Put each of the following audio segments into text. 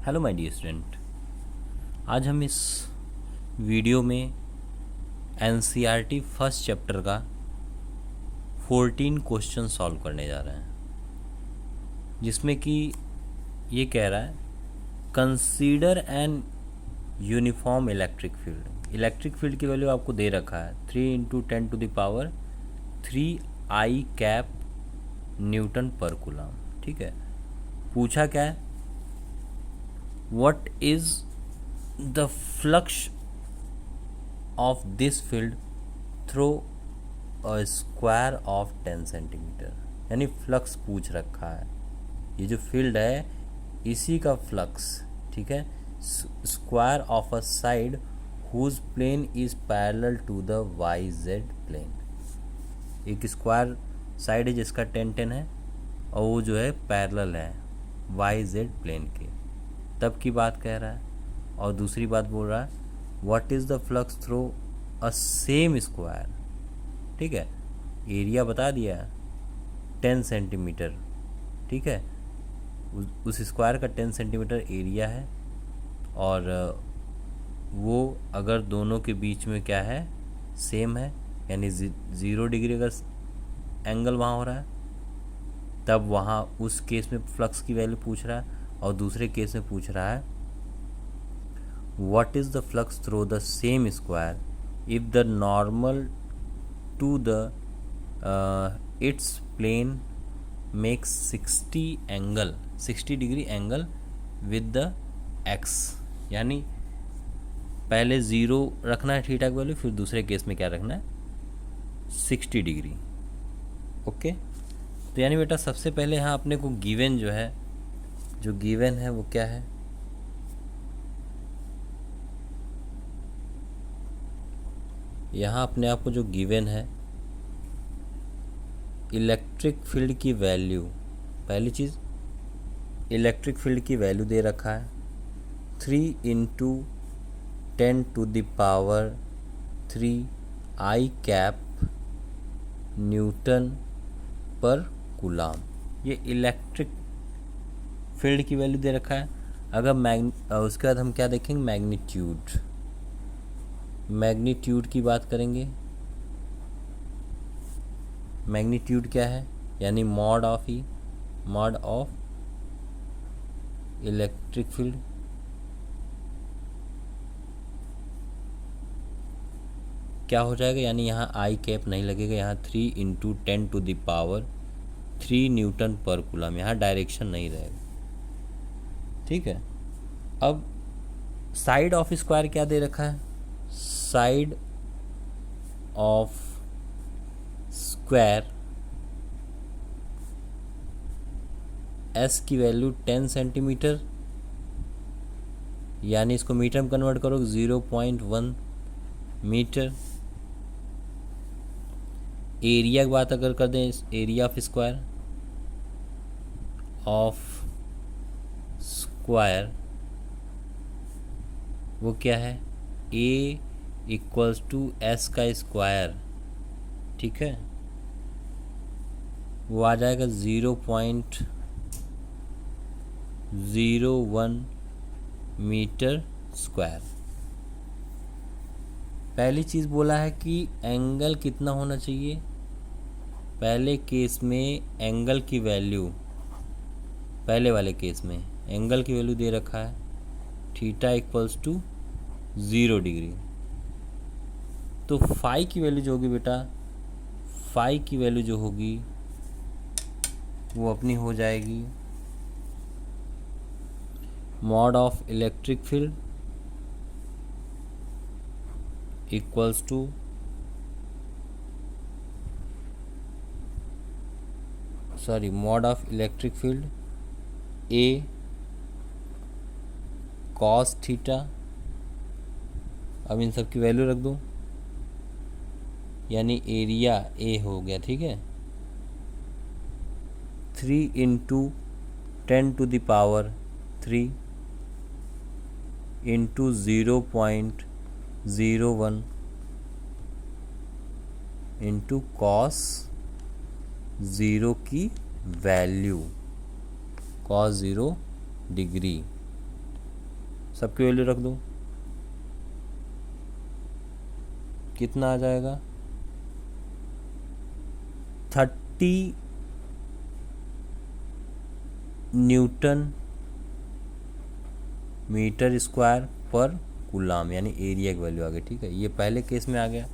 Hello my dear student, आज हम इस वीडियो में एनसीईआरटी फर्स्ट चैप्टर का 14 क्वेश्चन सॉल्व करने जा रहे हैं, जिसमें कि ये कह रहा है consider N uniform electric field. Electric field की वैल्यू आपको दे रखा है 3 × 10⁻³ न्यूटन पर कूलम। ठीक है, पूछा क्या है, what is the flux of this field through a square of 10 centimetre. यानी फ्लक्स पूछ रखा है, ये जो फील्ड है इसी का फ्लक्स। ठीक है, square of a side whose plane is parallel to the Y Z plane. एक स्क्वायर साइड है जिसका 10 है और वो जो है पैरेलल है वाई जेड प्लेन के, तब की बात कह रहा है। और दूसरी बात बोल रहा है what is the flux through a same square. ठीक है, एरिया बता दिया 10 सेंटीमीटर। ठीक है, उस स्क्वायर का 10 सेंटीमीटर एरिया है और वो अगर दोनों के बीच में क्या है, सेम है, यानी 0 डिग्री का एंगल वहाँ हो रहा है, तब वहाँ उस केस में फ्लक्स की वैल्यू पूछ रहा है। और दूसरे केस में पूछ रहा है what is the flux through the same square if the normal to the its plane makes 60 degree angle with the X. यानी पहले 0 रखना है थीटा की वैल्यू, फिर दूसरे केस में क्या रखना है 60 डिग्री। ओके, तो यानी बेटा सबसे पहले यहाँ अपने को गिवन जो है, जो गिवन है वो क्या है, यहाँ अपने आप को जो गिवन है इलेक्ट्रिक फील्ड की वैल्यू, पहली चीज़ इलेक्ट्रिक फील्ड की वैल्यू दे रखा है 3 × 10⁻³ आई कैप न्यूटन पर कूलम। ये इलेक्ट्रिक फील्ड की वैल्यू दे रखा है। अगर उसके बाद हम क्या देखेंगे, मैग्नीट्यूड की बात करेंगे। मैग्नीट्यूड क्या है, यानी मॉड ऑफ इलेक्ट्रिक फील्ड। क्या हो जाएगा, यानी यहाँ आई कैप नहीं लगेगा, यहाँ 3 × 10⁻³ न्यूटन पर कूलम, यहाँ डायरेक्शन नहीं रहेगा। ठीक है, अब साइड ऑफ स्क्वायर क्या दे रखा है, साइड ऑफ स्क्वायर एस की वैल्यू 10 सेंटीमीटर, यानी इसको मीटर में कन्वर्ट करो 0.1 मीटर। एरिया की बात अगर कर दें, एरिया ऑफ स्क्वायर वो क्या है, A = S का स्क्वायर। ठीक है, वो आ जाएगा 0.01 मीटर स्क्वायर। पहली चीज़ बोला है कि एंगल कितना होना चाहिए। पहले केस में एंगल की वैल्यू, पहले वाले केस में एंगल की वैल्यू दे रखा है थीटा = 0 डिग्री। तो फाई की वैल्यू जो होगी बेटा, फाई की वैल्यू जो होगी वो अपनी हो जाएगी mod of electric field equals to mod of electric field A cos theta. अब इन सब की वैल्यू रख दूं, यानी एरिया A हो गया। ठीक है, 3 × 10⁻³ × 0.01 × cos 0 की वैल्यू, cos 0 डिग्री। सबकी वैल्यू रख दूँ, कितना आ जाएगा 30 न्यूटन मीटर स्क्वायर पर कूलाम, यानी एरिया की वैल्यू आ गई। ठीक है, ये पहले केस में आ गया।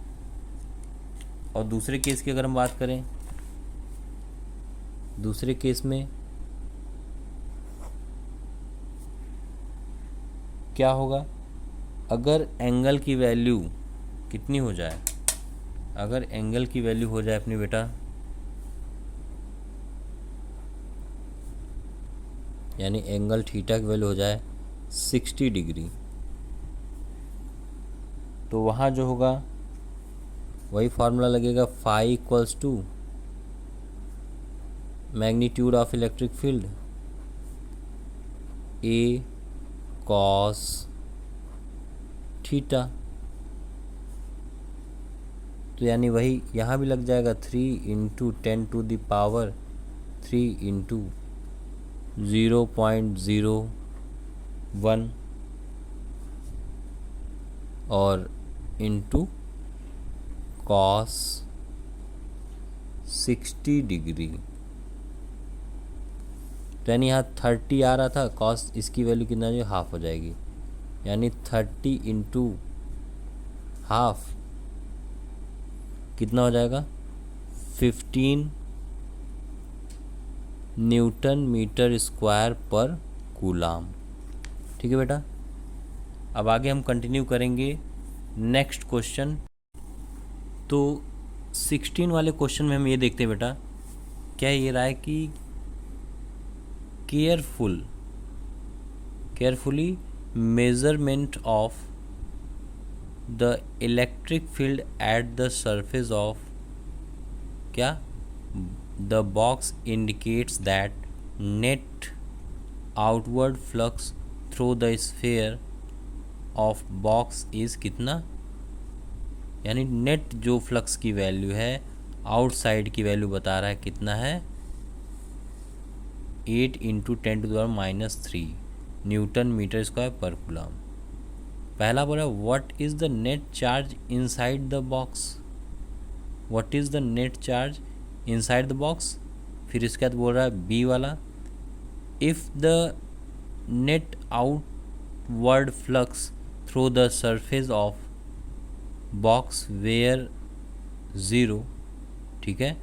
और दूसरे केस की अगर हम बात करें, दूसरे केस में क्या होगा, अगर एंगल की वैल्यू कितनी हो जाए, अगर एंगल की वैल्यू हो जाए अपनी बेटा, यानी एंगल थीटा की वैल्यू हो जाए 60 डिग्री, तो वहाँ जो होगा वही फार्मूला लगेगा, phi equals to magnitude of electric field A cos theta. तो यानी वही यहाँ भी लग जाएगा 3×10⁻³ और इंटू कॉस 60 डिग्री। तो यानी यहाँ 30 आ रहा था, कॉस इसकी वैल्यू कितना जो हाफ हो जाएगी, यानी 30 इंटू हाफ कितना हो जाएगा 15 न्यूटन मीटर स्क्वायर पर कूलाम। ठीक है बेटा, अब आगे हम कंटिन्यू करेंगे नेक्स्ट क्वेश्चन। तो 16 वाले क्वेश्चन में हम ये देखते हैं बेटा, क्या ये रहा है कि carefully measurement of the electric field at the surface of क्या the box indicates that net outward flux through the sphere of box is कितना, यानी नेट जो फ्लक्स की वैल्यू है आउटसाइड की वैल्यू बता रहा है कितना है 8 × 10⁻³ न्यूटन मीटर स्क्वायर पर कूलाम। पहला बोला what is the net charge inside the box, what is the net charge inside the box. फिर इसके बाद बोल रहा है बी वाला, if the net outward flux through the surface of box were 0, ठीक है,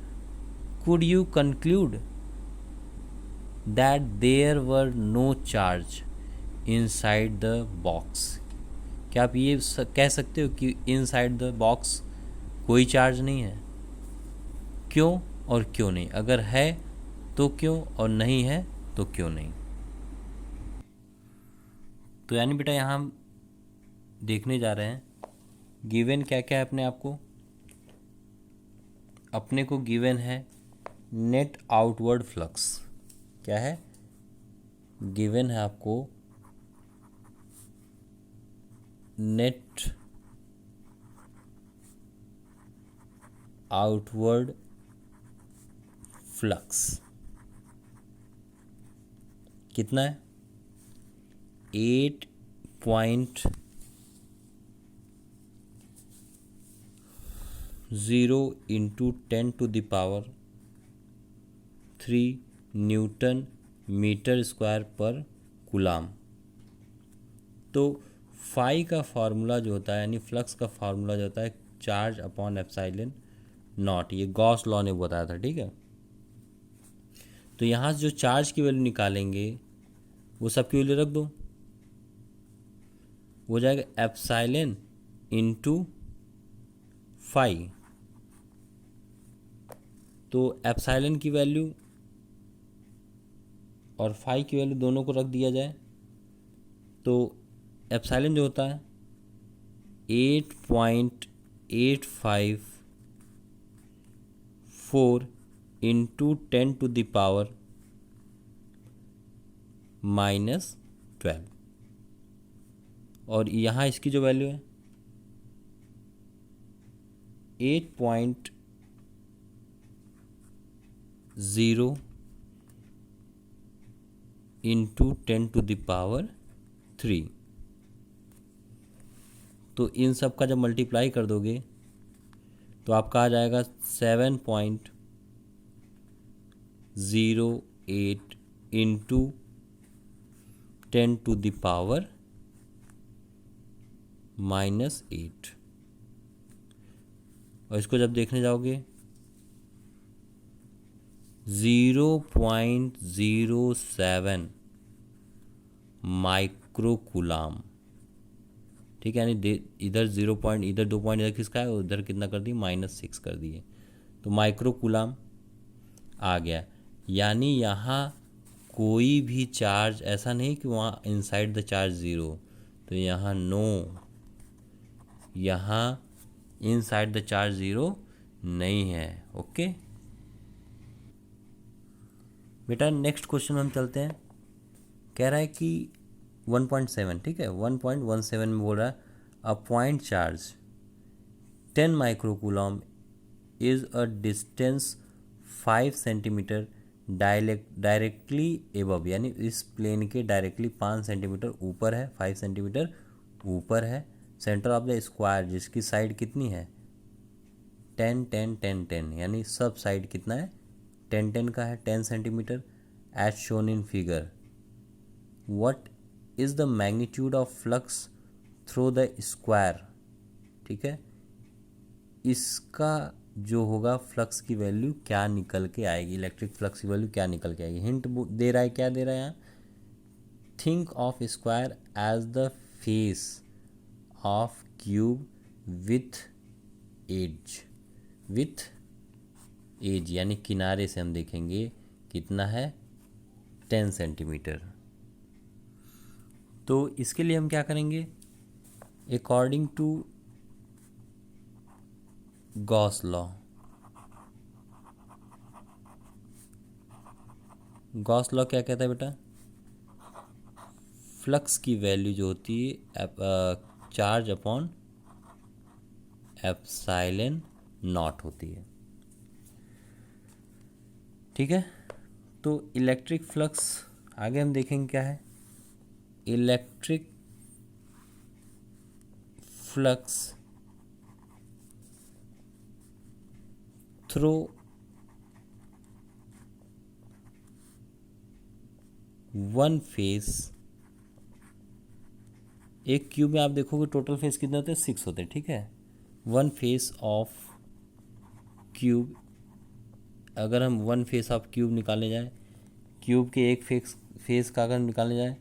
could you conclude that there were no charge inside the box. क्या आप ये कह सकते हो कि इनसाइड द बॉक्स कोई चार्ज नहीं है, क्यों और क्यों नहीं, अगर है तो क्यों और नहीं है तो क्यों नहीं। तो यानी बेटा यहाँ हम देखने जा रहे हैं गिवन क्या क्या है अपने को गिवन है नेट आउटवर्ड फ्लक्स, क्या है गिवन है आपको नेट आउटवर्ड फ्लक्स कितना है 8.0 × 10⁻³ न्यूटन मीटर स्क्वायर पर कूलाम। तो फाई का फार्मूला जो होता है, यानी फ्लक्स का फार्मूला जो होता है चार्ज अपॉन एप्सिलॉन नॉट, ये गॉस लॉ ने बताया था। ठीक है, तो यहाँ से जो चार्ज की वैल्यू निकालेंगे वो सबकी वैल्यू रख दो, हो जाएगा एप्सिलॉन इंटू फाई। तो एप्सिलॉन की वैल्यू और फाई की वैल्यू दोनों को रख दिया जाए, तो एप्सिलॉन जो होता है 8.854 × 10⁻⁻12, और यहाँ इसकी जो वैल्यू है 8.0 × 10⁻³ तो इन सब का जब मल्टीप्लाई कर दोगे तो आपका आ जाएगा 7.08 इंटू 10⁻⁻8। और इसको जब देखने जाओगे 0.07 माइक्रोकूलाम, ठीक है। यानी इधर 0 पॉइंट, इधर 2 पॉइंट इधर किसका है, उधर कितना कर दिए, -6 कर दिए, तो माइक्रोकूलाम आ गया। यानी यहाँ कोई भी चार्ज ऐसा नहीं कि वहाँ इनसाइड द चार्ज 0, तो यहाँ नो, यहाँ इनसाइड द चार्ज 0 नहीं है। ओके बेटा, नेक्स्ट क्वेश्चन हम चलते हैं। कह रहा है कि 1.7, ठीक है, 1.17 में बोल रहा है a point charge 10 microcoulomb is a distance 5 centimetre directly above, यानी इस प्लेन के डायरेक्टली 5 सेंटीमीटर ऊपर है, 5 सेंटीमीटर ऊपर है, सेंटर ऑफ द स्क्वायर जिसकी साइड कितनी है 10 10 10 10, यानी सब साइड कितना है 10 10 का है, 10 centimetre edge shown in figure. What is the magnitude of flux through the square, ठीक है, इसका जो होगा फ्लक्स की वैल्यू क्या निकल के आएगी, इलेक्ट्रिक फ्लक्स की वैल्यू क्या निकल के आएगी। हिंट दे रहा है, क्या दे रहा है यहाँ, think of square as the face of cube with edge, यानी किनारे से हम देखेंगे कितना है 10 सेंटीमीटर। तो इसके लिए हम क्या करेंगे, according to Gauss law, Gauss law क्या कहता है बेटा, फ्लक्स की वैल्यू जो होती है चार्ज अपॉन एप्सिलॉन नॉट होती है, ठीक है। तो इलेक्ट्रिक फ्लक्स आगे हम देखेंगे क्या है, electric flux through one face, एक क्यूब में आप देखोगे टोटल फेस कितने होते हैं 6 होते हैं, ठीक है। वन फेस ऑफ क्यूब, अगर हम वन फेस ऑफ क्यूब निकालने जाए, क्यूब के एक फेस का अगर निकालने जाए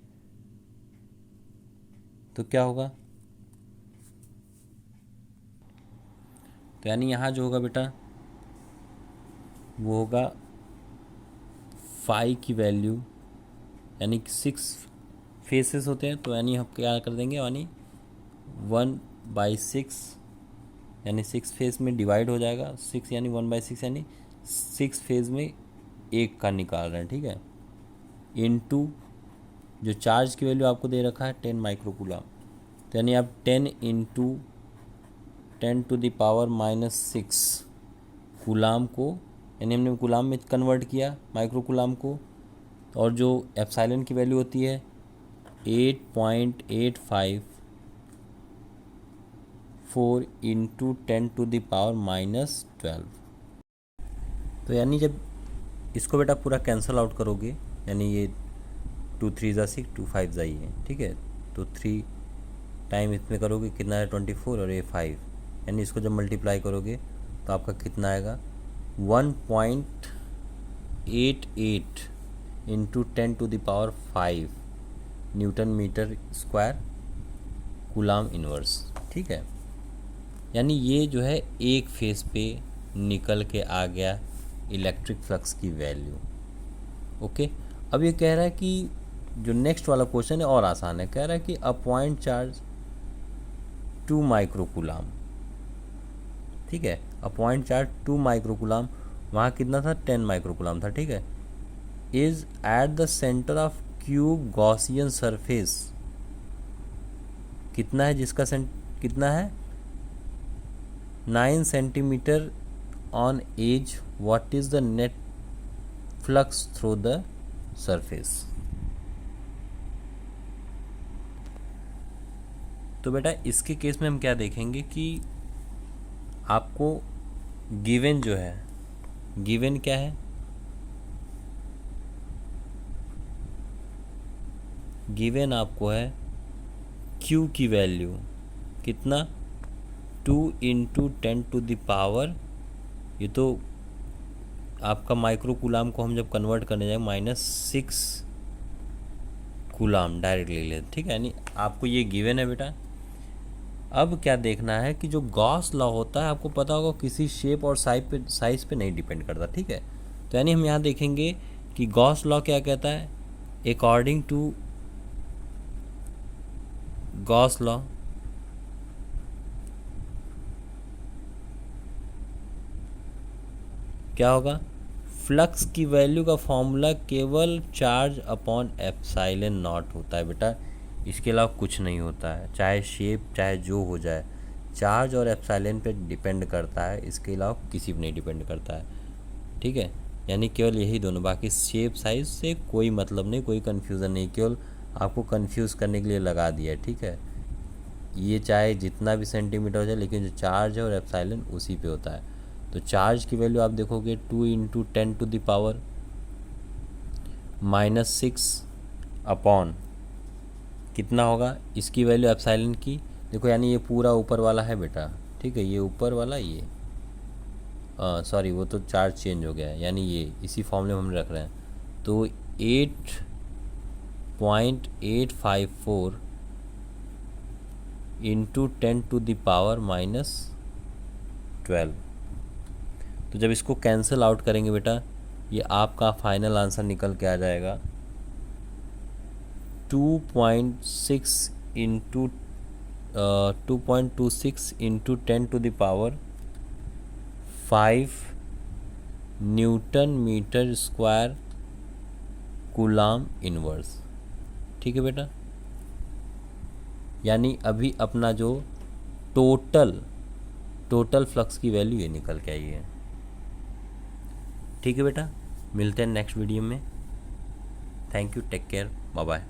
तो क्या होगा, तो यानी यहाँ जो होगा बेटा वो होगा फाई की वैल्यू, यानी 6 फेसेस होते हैं, तो यानी हम क्या कर देंगे, यानी 1/6, यानी 6 फेस में डिवाइड हो जाएगा 6, यानी 1/6, यानी 6 फेज में एक का निकाल रहे हैं, ठीक है, इनटू जो चार्ज की वैल्यू आपको दे रखा है 10 माइक्रोकूलम, तो यानी आप 10 इंटू 10⁻⁻6 कूलाम को, यानी हमने कूलाम में कन्वर्ट किया माइक्रोकूलाम को, और जो एप्सिलॉन की वैल्यू होती है 8.854 इंटू 10⁻⁻12। तो यानी जब इसको बेटा पूरा कैंसल आउट करोगे, यानी ये 2 3 ज़ा 6, 2 5 ज़ा ये, ठीक है, तो 3 टाइम इसमें करोगे कितना है 24, और ये 5, यानी इसको जब मल्टीप्लाई करोगे तो आपका कितना आएगा 1.88 into 10⁻5 newton metre square coulomb inverse, ठीक है। यानी ये जो है एक फेस पे निकल के आ गया इलेक्ट्रिक फ्लक्स की वैल्यू। ओके, अब ये कह रहा है कि जो नेक्स्ट वाला क्वेश्चन है और आसान है, कह रहा है कि अ पॉइंट चार्ज 2 माइक्रोकूलाम, ठीक है, अ पॉइंट चार्ज 2 माइक्रोकूलाम, वहाँ कितना था 10 माइक्रोकूलाम था, ठीक है, is at the centre of cube Gaussian surface, कितना है जिसका कितना है 9 centimetre on edge, what is the net flux through the surface. तो बेटा इसके केस में हम क्या देखेंगे कि आपको गिवन जो है, गिवन क्या है, गिवन आपको है Q की वैल्यू कितना 2 × 10⁻, ये तो आपका माइक्रो कूलाम को हम जब कन्वर्ट करने जाएंगे -6 कूलाम डायरेक्ट ले लेते, ठीक है। यानी आपको ये गिवन है बेटा। अब क्या देखना है कि जो गॉस लॉ होता है आपको पता होगा किसी शेप और साइज पे नहीं डिपेंड करता, ठीक है। तो यानी हम यहाँ देखेंगे कि गॉस लॉ क्या कहता है, अकॉर्डिंग टू गॉस लॉ क्या होगा, फ्लक्स की वैल्यू का फॉर्मूला केवल चार्ज अपॉन एप्सिलॉन नॉट होता है बेटा, इसके अलावा कुछ नहीं होता है। चाहे शेप चाहे जो हो जाए, चार्ज और एप्सिलॉन पे डिपेंड करता है, इसके अलावा किसी पे नहीं डिपेंड करता है, ठीक है। यानी केवल यही दोनों, बाकी शेप साइज से कोई मतलब नहीं, कोई कन्फ्यूज़न नहीं, केवल आपको कन्फ्यूज़ करने के लिए लगा दिया है, ठीक है। ये चाहे जितना भी सेंटीमीटर हो जाए, लेकिन जो चार्ज है और एप्सिलॉन उसी पे होता है। तो चार्ज की वैल्यू आप देखोगे 2 × 10⁻⁻6 अपॉन कितना होगा, इसकी वैल्यू एप्सिलॉन की देखो, यानी ये पूरा ऊपर वाला है बेटा, ठीक है, ये ऊपर वाला, ये सॉरी वो तो चार्ज चेंज हो गया है, यानी ये इसी फॉर्मूले में हम रख रहे हैं। तो 8.854 × 10⁻⁻12। तो जब इसको कैंसिल आउट करेंगे बेटा, ये आपका फाइनल आंसर निकल के आ जाएगा 2.26 × 10⁵ newton metre square coulomb inverse, ठीक है बेटा। यानी अभी अपना जो टोटल फ्लक्स की वैल्यू ये निकल के आई है, ठीक है बेटा। मिलते हैं नेक्स्ट वीडियो में। Thank you, take care, bye bye.